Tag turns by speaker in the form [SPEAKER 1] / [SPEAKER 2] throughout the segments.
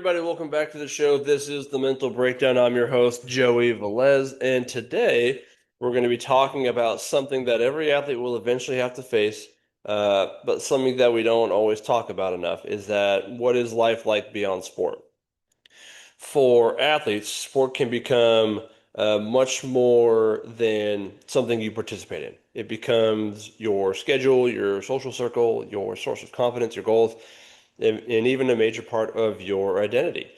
[SPEAKER 1] everybody. Welcome back to the show. This is The Mental Breakdown. I'm your host, Joey Velez, and today we're going to be talking about something that every athlete will eventually have to face, but something that we don't always talk about enough is that what is life like beyond sport? For athletes, sport can become much more than something you participate in. It becomes your schedule, your social circle, your source of confidence, your goals, and even a major part of your identity.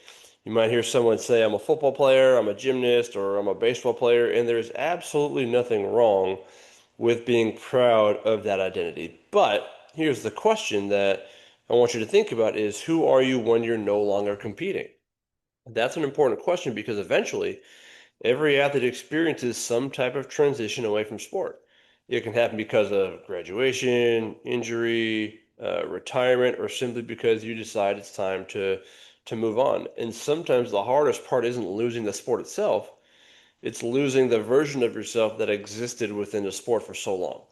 [SPEAKER 1] You might hear someone say, I'm a football player, I'm a gymnast, or I'm a baseball player, and there's absolutely nothing wrong with being proud of that identity. But here's the question that I want you to think about is who are you when you're no longer competing? That's an important question because eventually every athlete experiences some type of transition away from sport. It can happen because of graduation, injury, retirement, or simply because you decide it's time to move on. And sometimes the hardest part isn't losing the sport itself, it's losing the version of yourself that existed within the sport for so long.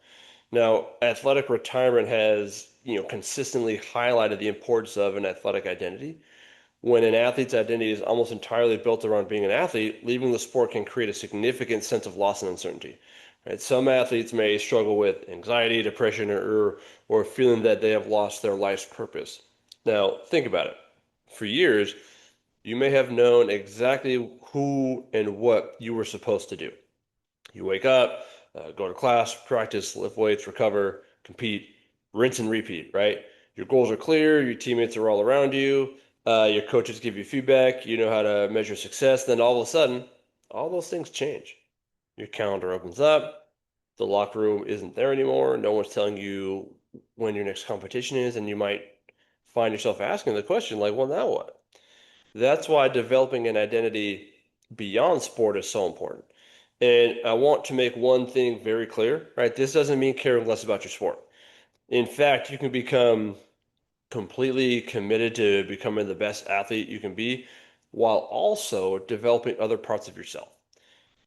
[SPEAKER 1] Now, athletic retirement has, consistently highlighted the importance of an athletic identity. When an athlete's identity is almost entirely built around being an athlete, leaving the sport can create a significant sense of loss and uncertainty. Right? Some athletes may struggle with anxiety, depression, or feeling that they have lost their life's purpose. Now, think about it. For years, you may have known exactly who and what you were supposed to do. You wake up, go to class, practice, lift weights, recover, compete, rinse and repeat, right? Your goals are clear, your teammates are all around you, your coaches give you feedback, you know how to measure success. Then all of a sudden, all those things change. Your calendar opens up, the locker room isn't there anymore, no one's telling you when your next competition is, and you might find yourself asking the question, like, well, now what? That's why developing an identity beyond sport is so important. And I want to make one thing very clear, right? This doesn't mean caring less about your sport. In fact, you can become completely committed to becoming the best athlete you can be while also developing other parts of yourself.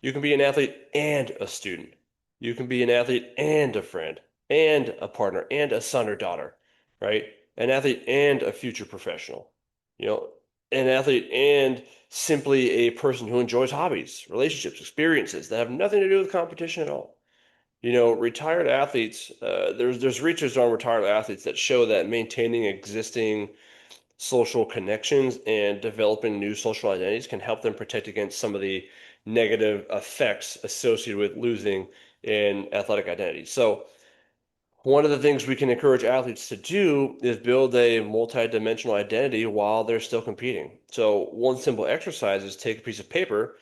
[SPEAKER 1] You can be an athlete and a student. You can be an athlete and a friend and a partner and a son or daughter, right? An athlete and a future professional. You know, an athlete and simply a person who enjoys hobbies, relationships, experiences that have nothing to do with competition at all. Retired athletes, there's research on retired athletes that show that maintaining existing social connections and developing new social identities can help them protect against some of the negative effects associated with losing an athletic identity. So, one of the things we can encourage athletes to do is build a multi-dimensional identity while they're still competing. So, one simple exercise is take a piece of paper,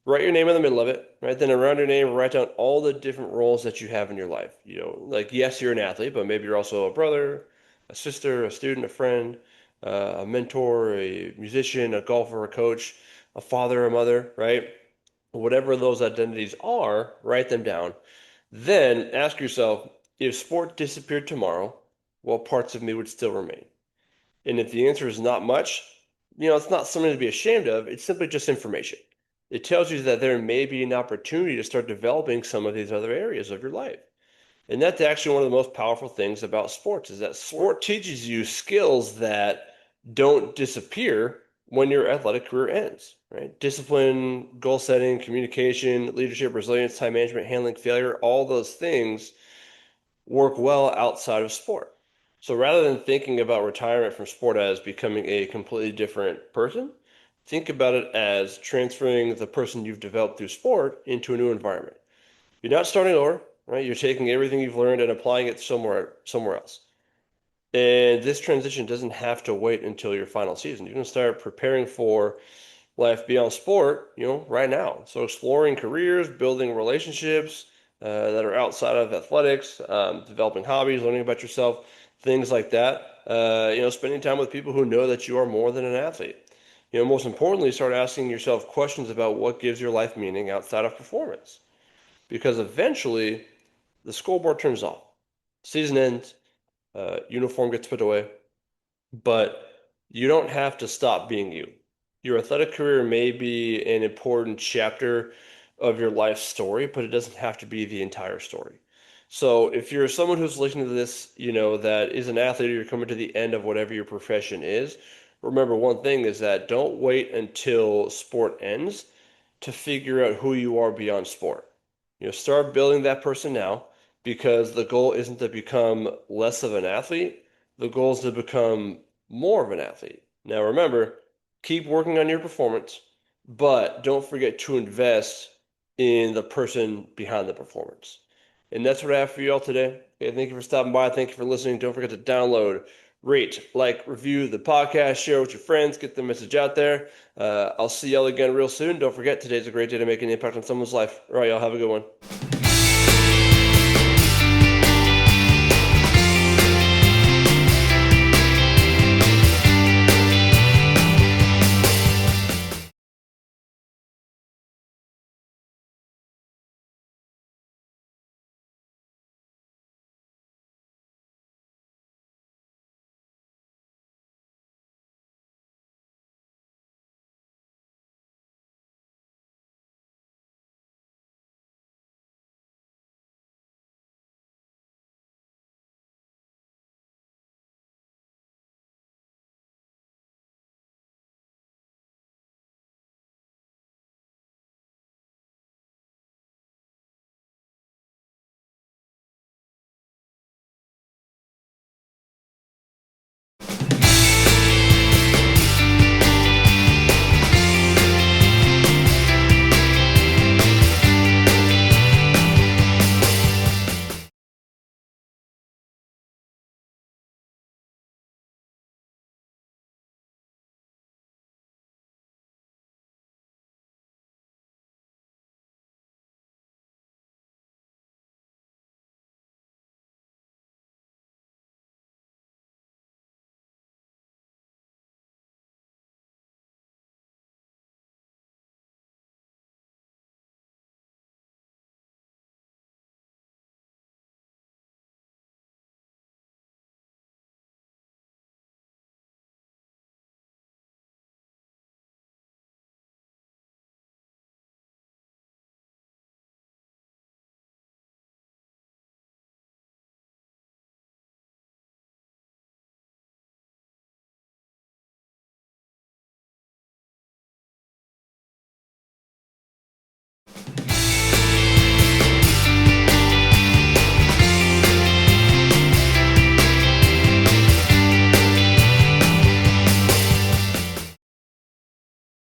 [SPEAKER 1] write your name in the middle of it, right? Then around your name, write down all the different roles that you have in your life. Like, yes, you're an athlete, but maybe you're also a brother, a sister, a student, a friend, a mentor, a musician, a golfer, a coach, a father, a mother, right? Whatever those identities are, write them down. Then ask yourself, if sport disappeared tomorrow, what parts of me would still remain? And if the answer is not much, it's not something to be ashamed of. It's simply just information. It tells you that there may be an opportunity to start developing some of these other areas of your life. And that's actually one of the most powerful things about sports is that sport teaches you skills that don't disappear when your athletic career ends, right? Discipline, goal setting, communication, leadership, resilience, time management, handling failure, all those things work well outside of sport. So rather than thinking about retirement from sport as becoming a completely different person, think about it as transferring the person you've developed through sport into a new environment. You're not starting over, right? You're taking everything you've learned and applying it somewhere else. And this transition doesn't have to wait until your final season. You can start preparing for life beyond sport, right now. So exploring careers, building relationships that are outside of athletics, developing hobbies, learning about yourself, things like that. Spending time with people who know that you are more than an athlete. Most importantly, start asking yourself questions about what gives your life meaning outside of performance. Because eventually, the scoreboard turns off. Season ends, uniform gets put away, but you don't have to stop being you. Your athletic career may be an important chapter of your life story, but it doesn't have to be the entire story. So if you're someone who's listening to this, that is an athlete or you're coming to the end of whatever your profession is, remember one thing is that don't wait until sport ends to figure out who you are beyond sport. Start building that person now because the goal isn't to become less of an athlete. The goal is to become more of an athlete. Now, remember, keep working on your performance, but don't forget to invest in the person behind the performance. And that's what I have for you all today. Okay, thank you for stopping by. Thank you for listening. Don't forget to download, rate, like, review the podcast, share with your friends, get the message out there. I'll see y'all again real soon. Don't forget, today's a great day to make an impact on someone's life. All right, y'all have a good one.